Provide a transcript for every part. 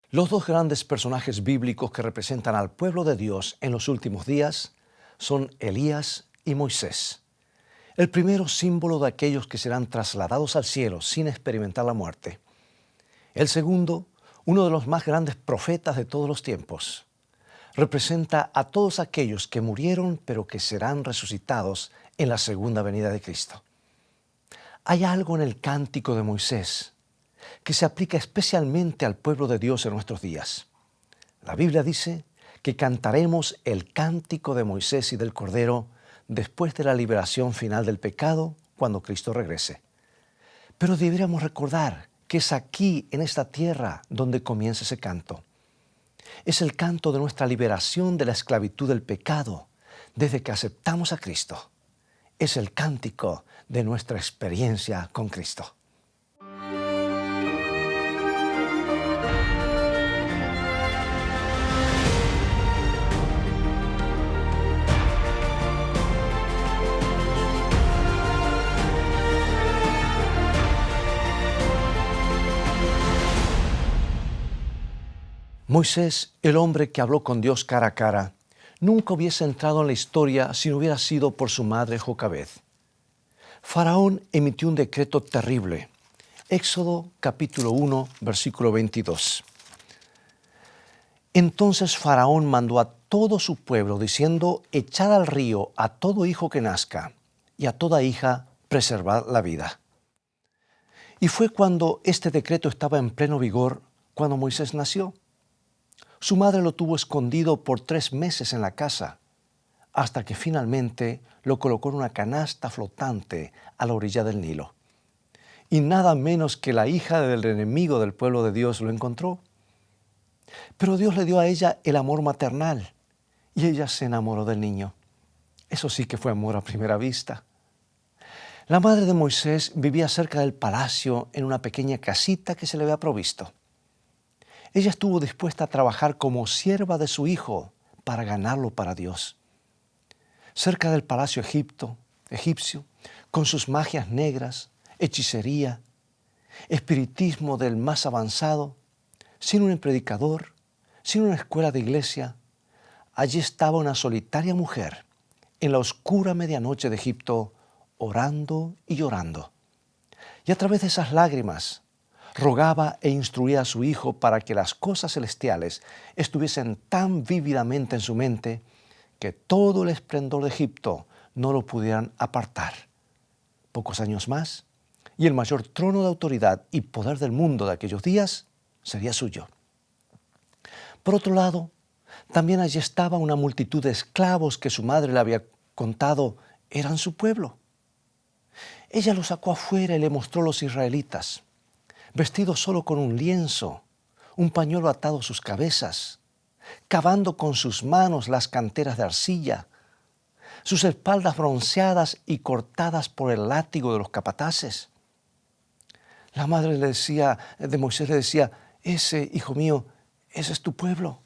Los dos grandes personajes bíblicos que representan al pueblo de Dios en los últimos días son Elías y Moisés. El primero, símbolo de aquellos que serán trasladados al cielo sin experimentar la muerte. El segundo, uno de los más grandes profetas de todos los tiempos. Representa a todos aquellos que murieron pero que serán resucitados en la segunda venida de Cristo. Hay algo en el cántico de Moisés que se aplica especialmente al pueblo de Dios en nuestros días. La Biblia dice que cantaremos el cántico de Moisés y del Cordero después de la liberación final del pecado cuando Cristo regrese. Pero deberíamos recordar que es aquí, en esta tierra, donde comienza ese canto. Es el canto de nuestra liberación de la esclavitud del pecado desde que aceptamos a Cristo. Es el cántico de nuestra experiencia con Cristo. Moisés, el hombre que habló con Dios cara a cara, nunca hubiese entrado en la historia si no hubiera sido por su madre Jocabed. Faraón emitió un decreto terrible. Éxodo capítulo 1, versículo 22. Entonces Faraón mandó a todo su pueblo diciendo: echad al río a todo hijo que nazca y a toda hija preservad la vida. Y fue cuando este decreto estaba en pleno vigor cuando Moisés nació. Su madre lo tuvo escondido por 3 meses en la casa, hasta que finalmente lo colocó en una canasta flotante a la orilla del Nilo. Y nada menos que la hija del enemigo del pueblo de Dios lo encontró. Pero Dios le dio a ella el amor maternal y ella se enamoró del niño. Eso sí que fue amor a primera vista. La madre de Moisés vivía cerca del palacio en una pequeña casita que se le había provisto. Ella estuvo dispuesta a trabajar como sierva de su hijo para ganarlo para Dios. Cerca del palacio egipcio, con sus magias negras, hechicería, espiritismo del más avanzado, sin un predicador, sin una escuela de iglesia, allí estaba una solitaria mujer en la oscura medianoche de Egipto, orando y llorando. Y a través de esas lágrimas, rogaba e instruía a su hijo para que las cosas celestiales estuviesen tan vívidamente en su mente que todo el esplendor de Egipto no lo pudieran apartar. Pocos años más, y el mayor trono de autoridad y poder del mundo de aquellos días sería suyo. Por otro lado, también allí estaba una multitud de esclavos que su madre le había contado eran su pueblo. Ella los sacó afuera y le mostró a los israelitas, vestidos solo con un lienzo, un pañuelo atado a sus cabezas, cavando con sus manos las canteras de arcilla, sus espaldas bronceadas y cortadas por el látigo de los capataces. La madre de Moisés le decía: ese, hijo mío, ese es tu pueblo.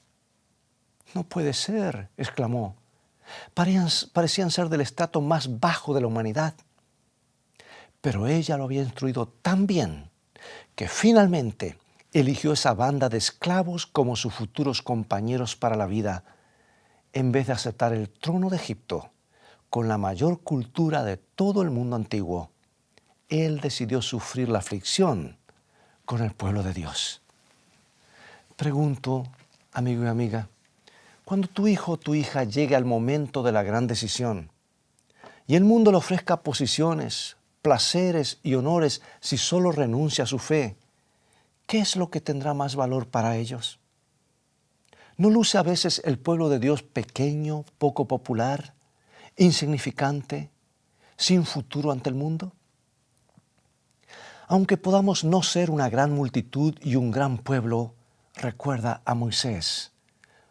No puede ser, exclamó. Parecían ser del estrato más bajo de la humanidad. Pero ella lo había instruido tan bien que finalmente eligió esa banda de esclavos como sus futuros compañeros para la vida, en vez de aceptar el trono de Egipto con la mayor cultura de todo el mundo antiguo. Él decidió sufrir la aflicción con el pueblo de Dios. Pregunto, amigo y amiga, cuando tu hijo o tu hija llegue al momento de la gran decisión y el mundo le ofrezca posiciones, placeres y honores si solo renuncia a su fe, ¿qué es lo que tendrá más valor para ellos? ¿No luce a veces el pueblo de Dios pequeño, poco popular, insignificante, sin futuro ante el mundo? Aunque podamos no ser una gran multitud y un gran pueblo, recuerda a Moisés.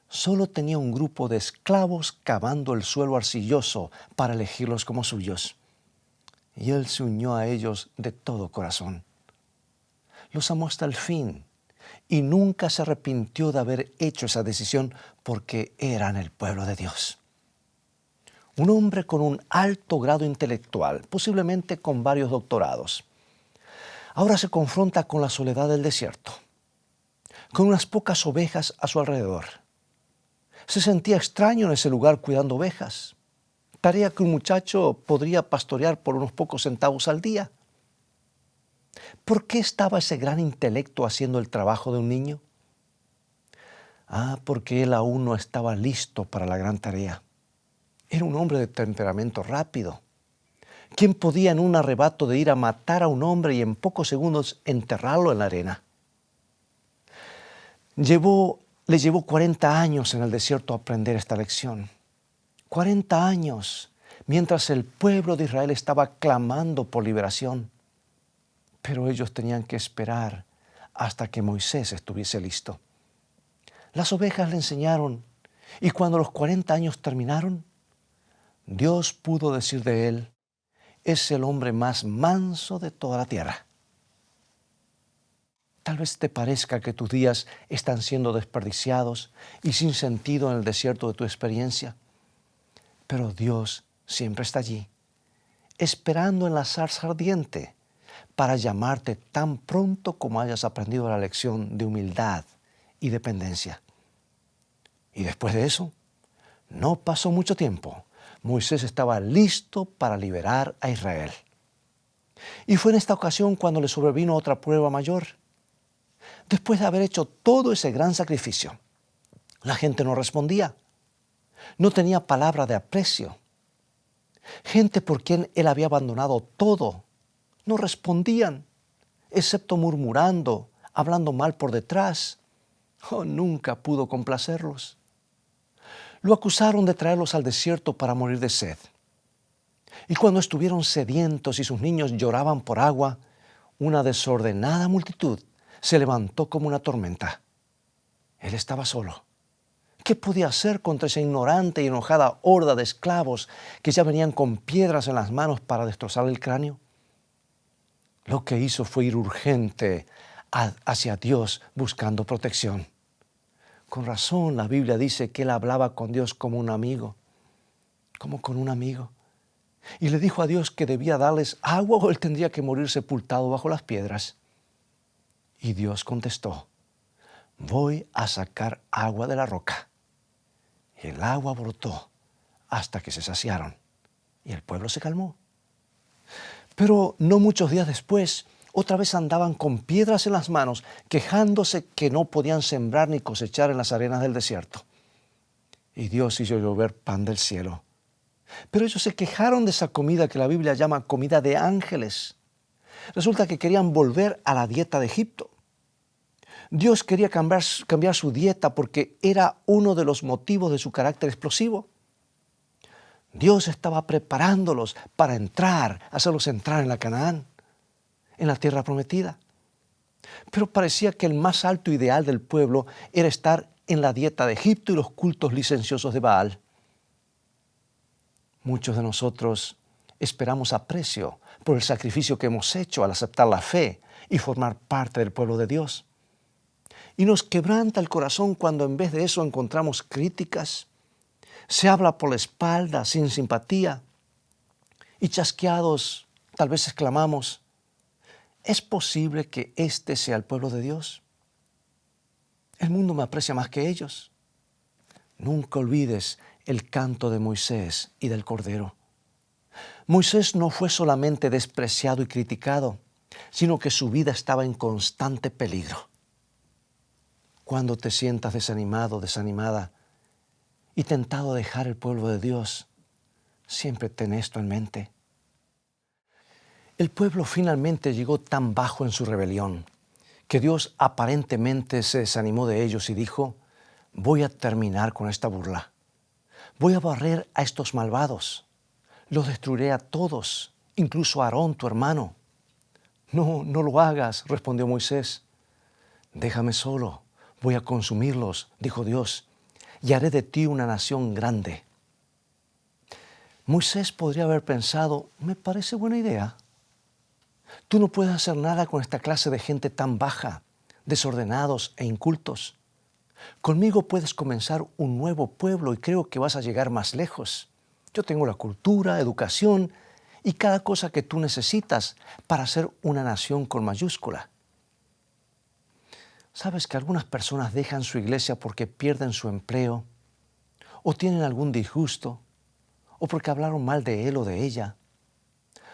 Solo tenía un grupo de esclavos cavando el suelo arcilloso para elegirlos como suyos. Y él se unió a ellos de todo corazón. Los amó hasta el fin y nunca se arrepintió de haber hecho esa decisión porque eran el pueblo de Dios. Un hombre con un alto grado intelectual, posiblemente con varios doctorados, ahora se confronta con la soledad del desierto. con unas pocas ovejas a su alrededor. Se sentía extraño en ese lugar cuidando ovejas, tarea que un muchacho podría pastorear por unos pocos centavos al día. ¿Por qué estaba ese gran intelecto haciendo el trabajo de un niño? Porque él aún no estaba listo para la gran tarea. Era un hombre de temperamento rápido. ¿Quién podía en un arrebato de ir a matar a un hombre y en pocos segundos enterrarlo en la arena? Le llevó 40 años en el desierto aprender esta lección. 40 años, mientras el pueblo de Israel estaba clamando por liberación. Pero ellos tenían que esperar hasta que Moisés estuviese listo. Las ovejas le enseñaron, y cuando los 40 años terminaron, Dios pudo decir de él: es el hombre más manso de toda la tierra. Tal vez te parezca que tus días están siendo desperdiciados y sin sentido en el desierto de tu experiencia, pero Dios siempre está allí, esperando en la zarza ardiente para llamarte tan pronto como hayas aprendido la lección de humildad y dependencia. Y después de eso, no pasó mucho tiempo. Moisés estaba listo para liberar a Israel. Y fue en esta ocasión cuando le sobrevino otra prueba mayor. Después de haber hecho todo ese gran sacrificio, la gente no respondía. No tenía palabra de aprecio. Gente por quien él había abandonado todo, no respondían, excepto murmurando, hablando mal por detrás. Nunca pudo complacerlos. Lo acusaron de traerlos al desierto para morir de sed. Y cuando estuvieron sedientos y sus niños lloraban por agua, una desordenada multitud se levantó como una tormenta. Él estaba solo. ¿Qué podía hacer contra esa ignorante y enojada horda de esclavos que ya venían con piedras en las manos para destrozar el cráneo? Lo que hizo fue ir urgente hacia Dios buscando protección. Con razón la Biblia dice que él hablaba con Dios como un amigo, como con un amigo. Y le dijo a Dios que debía darles agua o él tendría que morir sepultado bajo las piedras. Y Dios contestó: voy a sacar agua de la roca. Y el agua brotó hasta que se saciaron y el pueblo se calmó. Pero no muchos días después, otra vez andaban con piedras en las manos, quejándose que no podían sembrar ni cosechar en las arenas del desierto. Y Dios hizo llover pan del cielo. Pero ellos se quejaron de esa comida que la Biblia llama comida de ángeles. Resulta que querían volver a la dieta de Egipto. Dios quería cambiar su dieta porque era uno de los motivos de su carácter explosivo. Dios estaba preparándolos para hacerlos entrar en la Canaán, en la tierra prometida. Pero parecía que el más alto ideal del pueblo era estar en la dieta de Egipto y los cultos licenciosos de Baal. Muchos de nosotros esperamos aprecio por el sacrificio que hemos hecho al aceptar la fe y formar parte del pueblo de Dios. Y nos quebranta el corazón cuando en vez de eso encontramos críticas, se habla por la espalda sin simpatía y chasqueados tal vez exclamamos: ¿es posible que este sea el pueblo de Dios? El mundo me aprecia más que ellos. Nunca olvides el canto de Moisés y del Cordero. Moisés no fue solamente despreciado y criticado, sino que su vida estaba en constante peligro. Cuando te sientas desanimado, desanimada y tentado a dejar el pueblo de Dios, siempre ten esto en mente. El pueblo finalmente llegó tan bajo en su rebelión que Dios aparentemente se desanimó de ellos y dijo: voy a terminar con esta burla. Voy a barrer a estos malvados. Los destruiré a todos, incluso a Aarón, tu hermano. No, no lo hagas, respondió Moisés. Déjame solo, voy a consumirlos, dijo Dios, y haré de ti una nación grande. Moisés podría haber pensado: me parece buena idea. Tú no puedes hacer nada con esta clase de gente tan baja, desordenados e incultos. Conmigo puedes comenzar un nuevo pueblo y creo que vas a llegar más lejos. Yo tengo la cultura, educación y cada cosa que tú necesitas para ser una nación con mayúscula. ¿Sabes que algunas personas dejan su iglesia porque pierden su empleo, o tienen algún disgusto, o porque hablaron mal de él o de ella?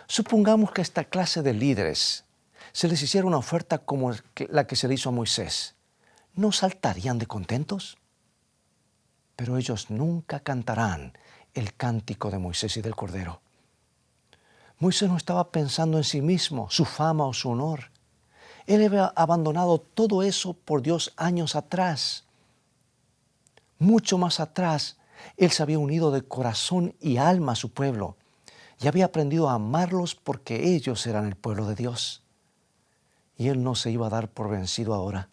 Supongamos que a esta clase de líderes se les hiciera una oferta como la que se le hizo a Moisés. ¿No saltarían de contentos? Pero ellos nunca cantarán el cántico de Moisés y del Cordero. Moisés no estaba pensando en sí mismo, su fama o su honor. Él había abandonado todo eso por Dios años atrás. Mucho más atrás, él se había unido de corazón y alma a su pueblo y había aprendido a amarlos porque ellos eran el pueblo de Dios. Y él no se iba a dar por vencido ahora.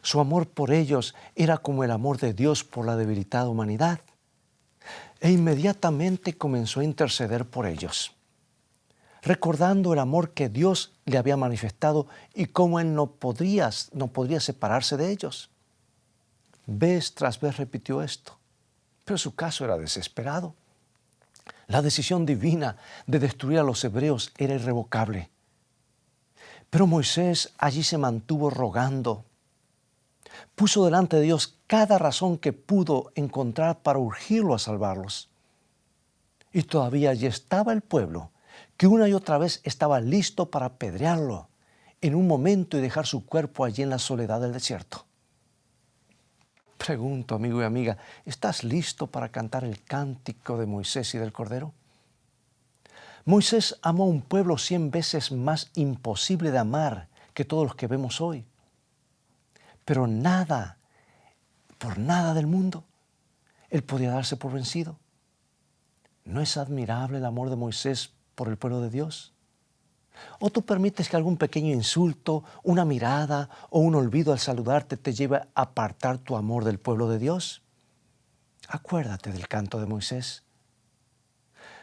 Su amor por ellos era como el amor de Dios por la debilitada humanidad. E inmediatamente comenzó a interceder por ellos, recordando el amor que Dios le había manifestado y cómo él no podría separarse de ellos. Vez tras vez repitió esto, pero su caso era desesperado. La decisión divina de destruir a los hebreos era irrevocable. Pero Moisés allí se mantuvo rogando. Puso delante de Dios cada razón que pudo encontrar para urgirlo a salvarlos. Y todavía allí estaba el pueblo, que una y otra vez estaba listo para apedrearlo en un momento y dejar su cuerpo allí en la soledad del desierto. Pregunto, amigo y amiga, ¿estás listo para cantar el cántico de Moisés y del Cordero? Moisés amó a un pueblo 100 veces más imposible de amar que todos los que vemos hoy. Pero nada, por nada del mundo, él podía darse por vencido. ¿No es admirable el amor de Moisés por el pueblo de Dios? ¿O tú permites que algún pequeño insulto, una mirada o un olvido al saludarte te lleve a apartar tu amor del pueblo de Dios? Acuérdate del canto de Moisés.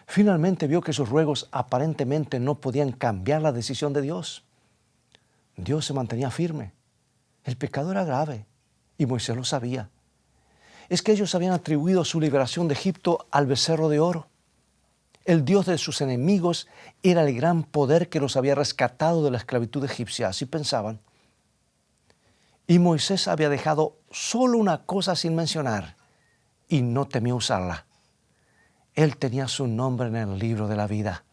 Finalmente vio que sus ruegos aparentemente no podían cambiar la decisión de Dios. Dios se mantenía firme. El pecado era grave y Moisés lo sabía. Es que ellos habían atribuido su liberación de Egipto al becerro de oro. El Dios de sus enemigos era el gran poder que los había rescatado de la esclavitud egipcia, así pensaban. Y Moisés había dejado solo una cosa sin mencionar y no temió usarla. Él tenía su nombre en el libro de la vida.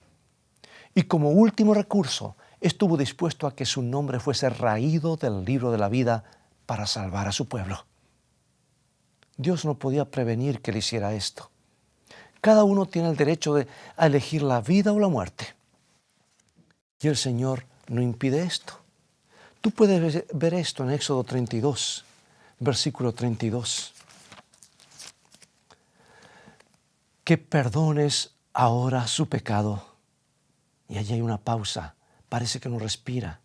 Y como último recurso, estuvo dispuesto a que su nombre fuese raído del libro de la vida para salvar a su pueblo. Dios no podía prevenir que él hiciera esto. Cada uno tiene el derecho a elegir la vida o la muerte. Y el Señor no impide esto. Tú puedes ver esto en Éxodo 32, versículo 32. Que perdones ahora su pecado. Y allí hay una pausa. Parece que no respira.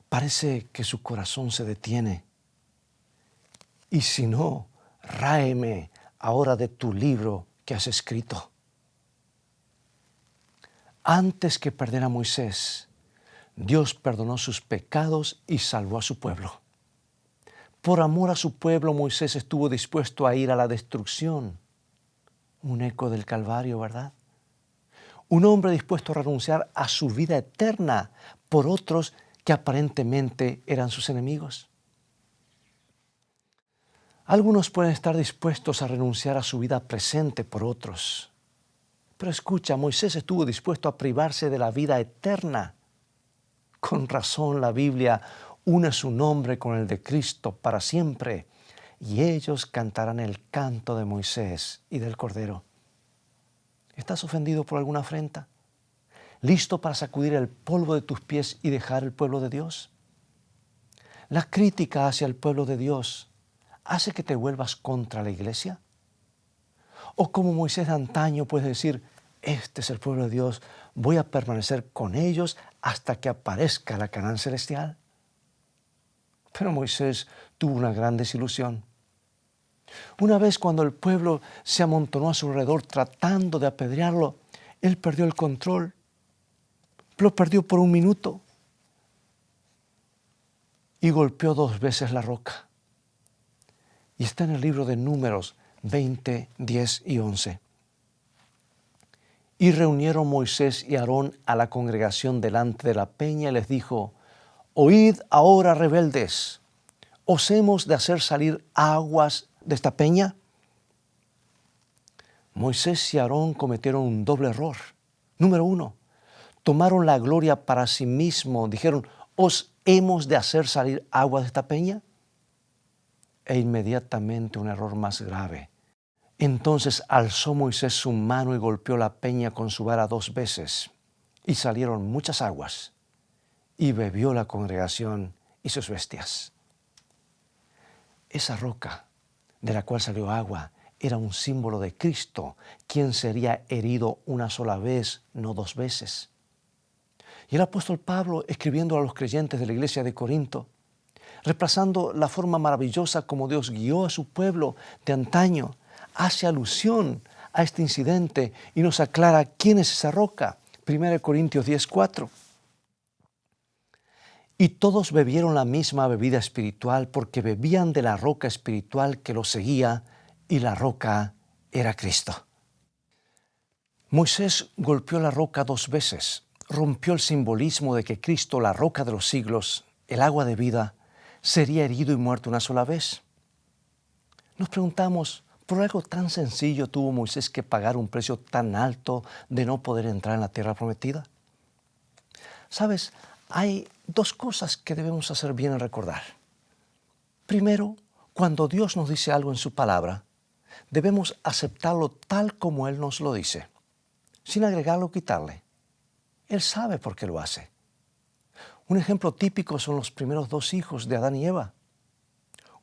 Parece que su corazón se detiene. Y si no, ráeme ahora de tu libro que has escrito. Antes que perder a Moisés, Dios perdonó sus pecados y salvó a su pueblo. Por amor a su pueblo, Moisés estuvo dispuesto a ir a la destrucción. Un eco del Calvario, ¿verdad? Un hombre dispuesto a renunciar a su vida eterna por otros que aparentemente eran sus enemigos. Algunos pueden estar dispuestos a renunciar a su vida presente por otros. Pero escucha, Moisés estuvo dispuesto a privarse de la vida eterna. Con razón la Biblia une su nombre con el de Cristo para siempre, y ellos cantarán el canto de Moisés y del Cordero. ¿Estás ofendido por alguna afrenta? ¿Listo para sacudir el polvo de tus pies y dejar el pueblo de Dios? La crítica hacia el pueblo de Dios hace que te vuelvas contra la iglesia. O como Moisés de antaño puedes decir, este es el pueblo de Dios, voy a permanecer con ellos hasta que aparezca la Canaán celestial. Pero Moisés tuvo una gran desilusión. Una vez cuando el pueblo se amontonó a su alrededor tratando de apedrearlo, él perdió el control. Lo perdió por un minuto y golpeó 2 veces la roca. Y está en el libro de Números 20, 10 y 11. Y reunieron Moisés y Aarón a la congregación delante de la peña y les dijo, oíd ahora, rebeldes, ¿os hemos de hacer salir aguas de esta peña? Moisés y Aarón cometieron un doble error. Número 1, tomaron la gloria para sí mismos. Dijeron, ¿os hemos de hacer salir aguas de esta peña? E inmediatamente un error más grave. Entonces alzó Moisés su mano y golpeó la peña con su vara 2 veces, y salieron muchas aguas, y bebió la congregación y sus bestias. Esa roca de la cual salió agua era un símbolo de Cristo, quien sería herido una sola vez, no 2 veces. Y el apóstol Pablo, escribiendo a los creyentes de la iglesia de Corinto, reemplazando la forma maravillosa como Dios guió a su pueblo de antaño, hace alusión a este incidente y nos aclara quién es esa roca. 1 Corintios 10:4. Y todos bebieron la misma bebida espiritual porque bebían de la roca espiritual que los seguía, y la roca era Cristo. Moisés golpeó la roca 2 veces, rompió el simbolismo de que Cristo, la roca de los siglos, el agua de vida, sería herido y muerto una sola vez. Nos preguntamos, ¿por algo tan sencillo tuvo Moisés que pagar un precio tan alto de no poder entrar en la tierra prometida? ¿Sabes? Hay 2 cosas que debemos hacer bien en recordar. Primero, cuando Dios nos dice algo en su palabra, debemos aceptarlo tal como Él nos lo dice, sin agregarlo o quitarle. Él sabe por qué lo hace. Un ejemplo típico son los primeros 2 hijos de Adán y Eva.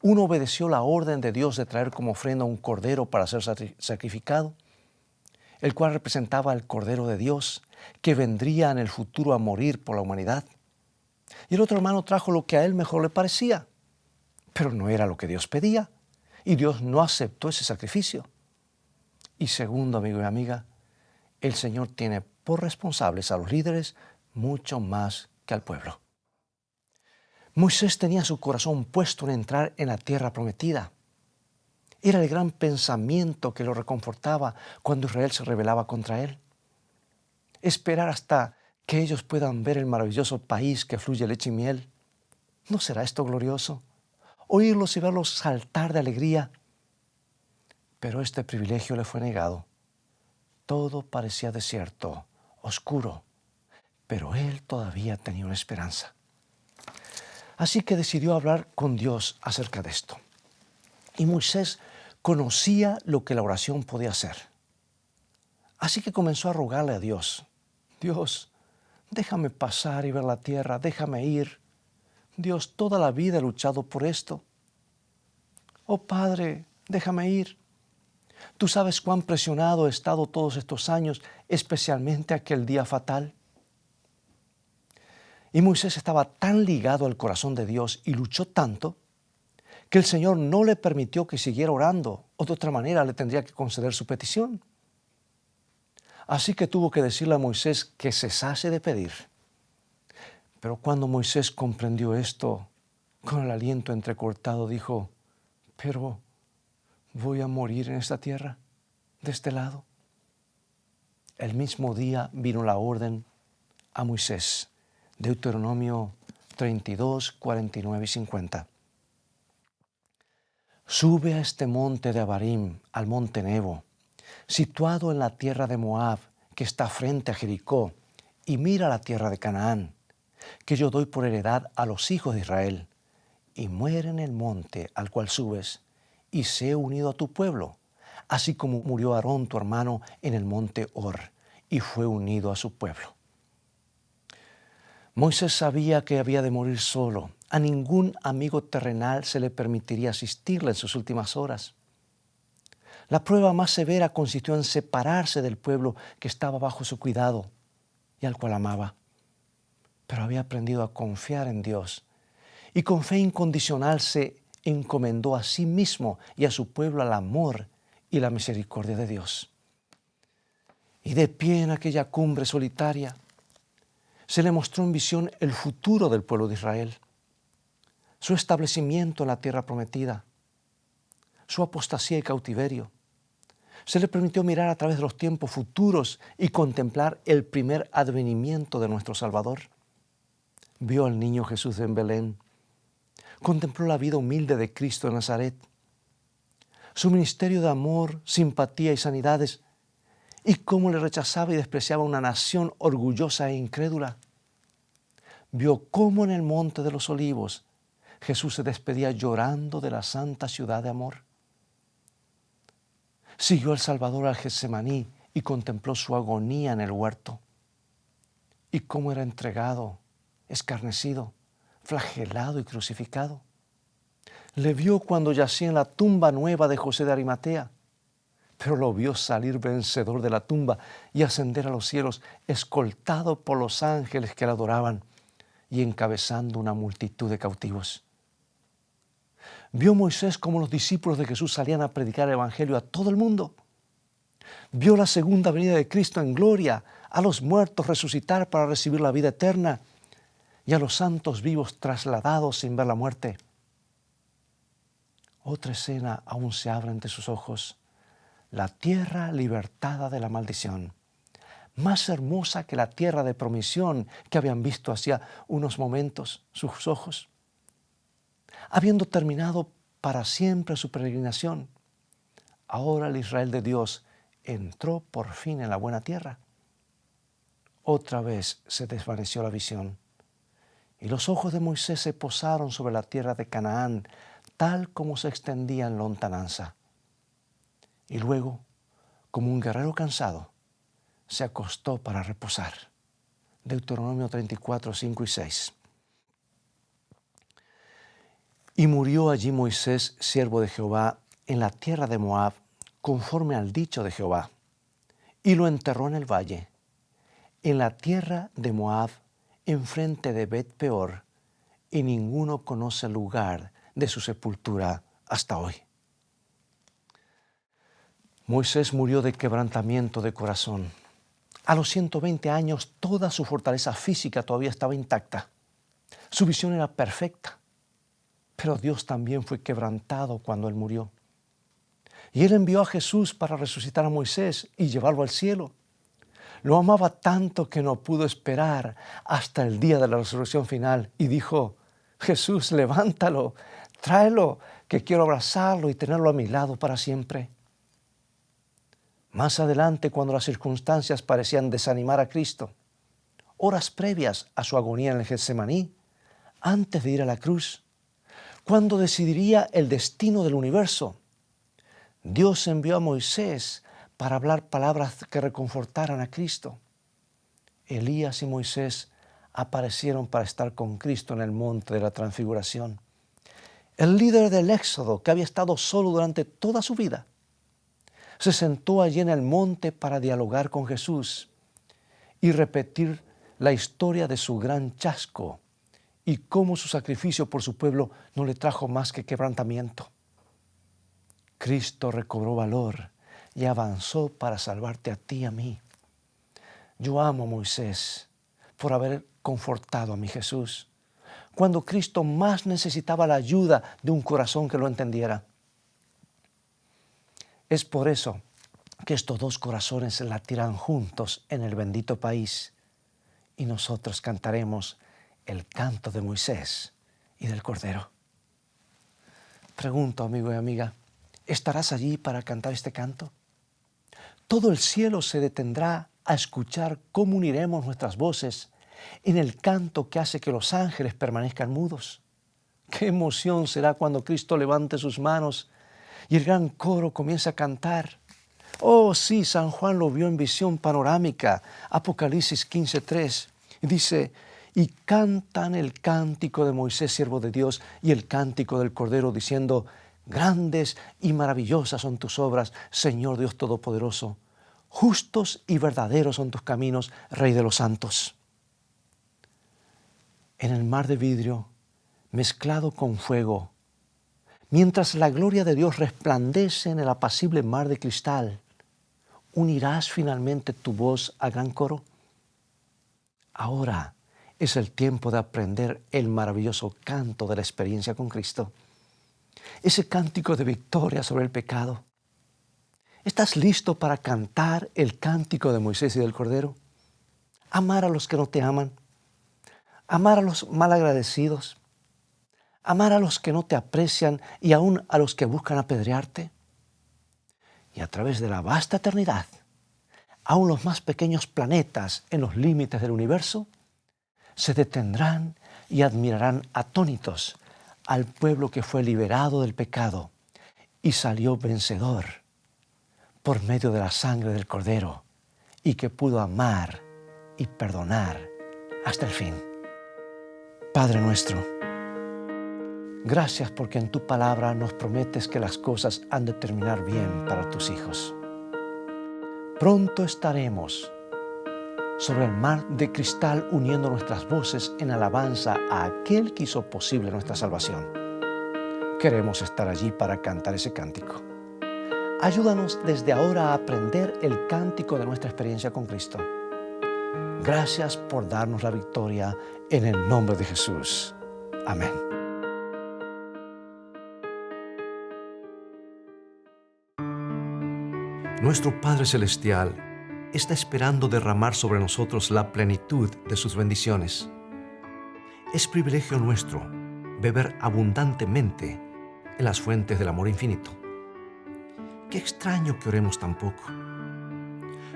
Uno obedeció la orden de Dios de traer como ofrenda un cordero para ser sacrificado, el cual representaba al Cordero de Dios, que vendría en el futuro a morir por la humanidad. Y el otro hermano trajo lo que a él mejor le parecía, pero no era lo que Dios pedía, y Dios no aceptó ese sacrificio. Y segundo, amigo y amiga, el Señor tiene por responsables a los líderes mucho más que al pueblo. Moisés tenía su corazón puesto en entrar en la tierra prometida. Era el gran pensamiento que lo reconfortaba cuando Israel se rebelaba contra él. Esperar hasta que ellos puedan ver el maravilloso país que fluye leche y miel. ¿No será esto glorioso? Oírlos y verlos saltar de alegría. Pero este privilegio le fue negado. Todo parecía desierto, oscuro, pero él todavía tenía una esperanza. Así que decidió hablar con Dios acerca de esto. Y Moisés conocía lo que la oración podía hacer. Así que comenzó a rogarle a Dios. Dios, déjame pasar y ver la tierra, déjame ir. Dios, toda la vida he luchado por esto. Oh Padre, déjame ir. Tú sabes cuán presionado he estado todos estos años, especialmente aquel día fatal. Y Moisés estaba tan ligado al corazón de Dios y luchó tanto que el Señor no le permitió que siguiera orando, o de otra manera le tendría que conceder su petición. Así que tuvo que decirle a Moisés que cesase de pedir. Pero cuando Moisés comprendió esto, con el aliento entrecortado dijo, pero ¿voy a morir en esta tierra, de este lado? El mismo día vino la orden a Moisés. Deuteronomio 32, 49 y 50. Sube a este monte de Abarim, al monte Nebo, situado en la tierra de Moab, que está frente a Jericó, y mira la tierra de Canaán, que yo doy por heredad a los hijos de Israel, y muere en el monte al cual subes, y sé unido a tu pueblo, así como murió Aarón tu hermano en el monte Hor, y fue unido a su pueblo. Moisés sabía que había de morir solo. A ningún amigo terrenal se le permitiría asistirle en sus últimas horas. La prueba más severa consistió en separarse del pueblo que estaba bajo su cuidado y al cual amaba. Pero había aprendido a confiar en Dios y con fe incondicional se encomendó a sí mismo y a su pueblo al amor y la misericordia de Dios. Y de pie en aquella cumbre solitaria, se le mostró en visión el futuro del pueblo de Israel, su establecimiento en la tierra prometida, su apostasía y cautiverio. Se le permitió mirar a través de los tiempos futuros y contemplar el primer advenimiento de nuestro Salvador. Vio al niño Jesús en Belén, contempló la vida humilde de Cristo de Nazaret, su ministerio de amor, simpatía y sanidades, y cómo le rechazaba y despreciaba una nación orgullosa e incrédula. Vio cómo en el monte de los olivos Jesús se despedía llorando de la santa ciudad de amor. Siguió al Salvador al Getsemaní y contempló su agonía en el huerto, y cómo era entregado, escarnecido, flagelado y crucificado. Le vio cuando yacía en la tumba nueva de José de Arimatea, pero lo vio salir vencedor de la tumba y ascender a los cielos, escoltado por los ángeles que le adoraban y encabezando una multitud de cautivos. Vio Moisés cómo los discípulos de Jesús salían a predicar el evangelio a todo el mundo. Vio la segunda venida de Cristo en gloria, a los muertos resucitar para recibir la vida eterna y a los santos vivos trasladados sin ver la muerte. Otra escena aún se abre ante sus ojos: la tierra libertada de la maldición, más hermosa que la tierra de promisión que habían visto hacía unos momentos sus ojos. Habiendo terminado para siempre su peregrinación, ahora el Israel de Dios entró por fin en la buena tierra. Otra vez se desvaneció la visión, y los ojos de Moisés se posaron sobre la tierra de Canaán, tal como se extendía en lontananza. Y luego, como un guerrero cansado, se acostó para reposar. Deuteronomio 34, 5 y 6. Y murió allí Moisés, siervo de Jehová, en la tierra de Moab, conforme al dicho de Jehová, y lo enterró en el valle, en la tierra de Moab, enfrente de Bet-peor, y ninguno conoce el lugar de su sepultura hasta hoy. Moisés murió de quebrantamiento de corazón. A los 120 años toda su fortaleza física todavía estaba intacta. Su visión era perfecta, pero Dios también fue quebrantado cuando él murió. Y él envió a Jesús para resucitar a Moisés y llevarlo al cielo. Lo amaba tanto que no pudo esperar hasta el día de la resurrección final y dijo: Jesús, levántalo, tráelo, que quiero abrazarlo y tenerlo a mi lado para siempre. Más adelante, cuando las circunstancias parecían desanimar a Cristo, horas previas a su agonía en el Getsemaní, antes de ir a la cruz, cuando decidiría el destino del universo, Dios envió a Moisés para hablar palabras que reconfortaran a Cristo. Elías y Moisés aparecieron para estar con Cristo en el monte de la transfiguración. El líder del Éxodo, que había estado solo durante toda su vida, se sentó allí en el monte para dialogar con Jesús y repetir la historia de su gran chasco y cómo su sacrificio por su pueblo no le trajo más que quebrantamiento. Cristo recobró valor y avanzó para salvarte a ti y a mí. Yo amo a Moisés por haber confortado a mi Jesús cuando Cristo más necesitaba la ayuda de un corazón que lo entendiera. Es por eso que estos dos corazones se latirán juntos en el bendito país y nosotros cantaremos el canto de Moisés y del Cordero. Pregunto, amigo y amiga, ¿estarás allí para cantar este canto? Todo el cielo se detendrá a escuchar cómo uniremos nuestras voces en el canto que hace que los ángeles permanezcan mudos. ¡Qué emoción será cuando Cristo levante sus manos y el gran coro comienza a cantar! Oh, sí, San Juan lo vio en visión panorámica, Apocalipsis 15:3. Dice: y cantan el cántico de Moisés, siervo de Dios, y el cántico del Cordero, diciendo: grandes y maravillosas son tus obras, Señor Dios Todopoderoso. Justos y verdaderos son tus caminos, Rey de los santos. En el mar de vidrio, mezclado con fuego, mientras la gloria de Dios resplandece en el apacible mar de cristal, ¿unirás finalmente tu voz al gran coro? Ahora es el tiempo de aprender el maravilloso canto de la experiencia con Cristo. Ese cántico de victoria sobre el pecado. ¿Estás listo para cantar el cántico de Moisés y del Cordero? Amar a los que no te aman. Amar a los malagradecidos. amar a los que no te aprecian y aún a los que buscan apedrearte. Y a través de la vasta eternidad, aún los más pequeños planetas en los límites del universo se detendrán y admirarán atónitos al pueblo que fue liberado del pecado y salió vencedor por medio de la sangre del Cordero y que pudo amar y perdonar hasta el fin. Padre nuestro, gracias porque en tu palabra nos prometes que las cosas han de terminar bien para tus hijos. Pronto estaremos sobre el mar de cristal uniendo nuestras voces en alabanza a aquel que hizo posible nuestra salvación. Queremos estar allí para cantar ese cántico. Ayúdanos desde ahora a aprender el cántico de nuestra experiencia con Cristo. Gracias por darnos la victoria en el nombre de Jesús. Amén. Nuestro Padre Celestial está esperando derramar sobre nosotros la plenitud de sus bendiciones. Es privilegio nuestro beber abundantemente en las fuentes del amor infinito. Qué extraño que oremos tan poco.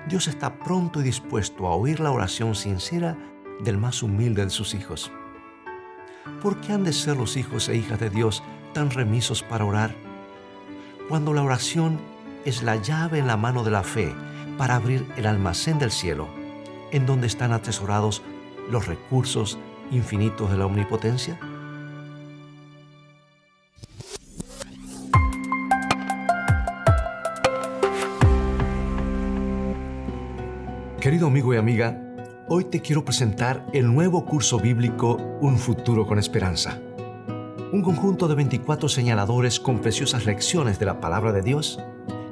Dios está pronto y dispuesto a oír la oración sincera del más humilde de sus hijos. ¿Por qué han de ser los hijos e hijas de Dios tan remisos para orar? Cuando la oración es la llave en la mano de la fe para abrir el almacén del cielo, en donde están atesorados los recursos infinitos de la omnipotencia. Querido amigo y amiga, hoy te quiero presentar el nuevo curso bíblico Un futuro con esperanza. Un conjunto de 24 señaladores con preciosas lecciones de la palabra de Dios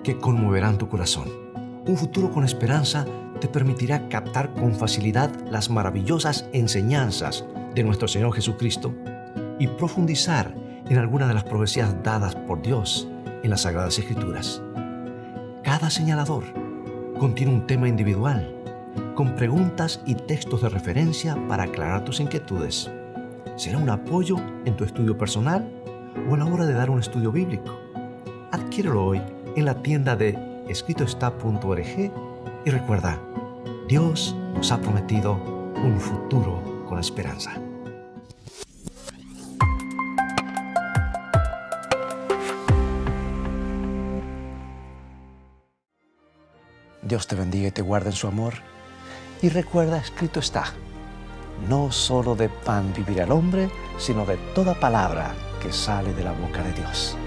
que conmoverán tu corazón. Un futuro con esperanza te permitirá captar con facilidad las maravillosas enseñanzas de nuestro Señor Jesucristo y profundizar en algunas de las profecías dadas por Dios en las Sagradas Escrituras. Cada señalador contiene un tema individual, con preguntas y textos de referencia para aclarar tus inquietudes. Será un apoyo en tu estudio personal o a la hora de dar un estudio bíblico. Adquiérelo hoy en la tienda de escritoestá.org y recuerda, Dios nos ha prometido un futuro con esperanza. Dios te bendiga y te guarde en su amor. Y recuerda, escrito está, no solo de pan vivirá el hombre, sino de toda palabra que sale de la boca de Dios.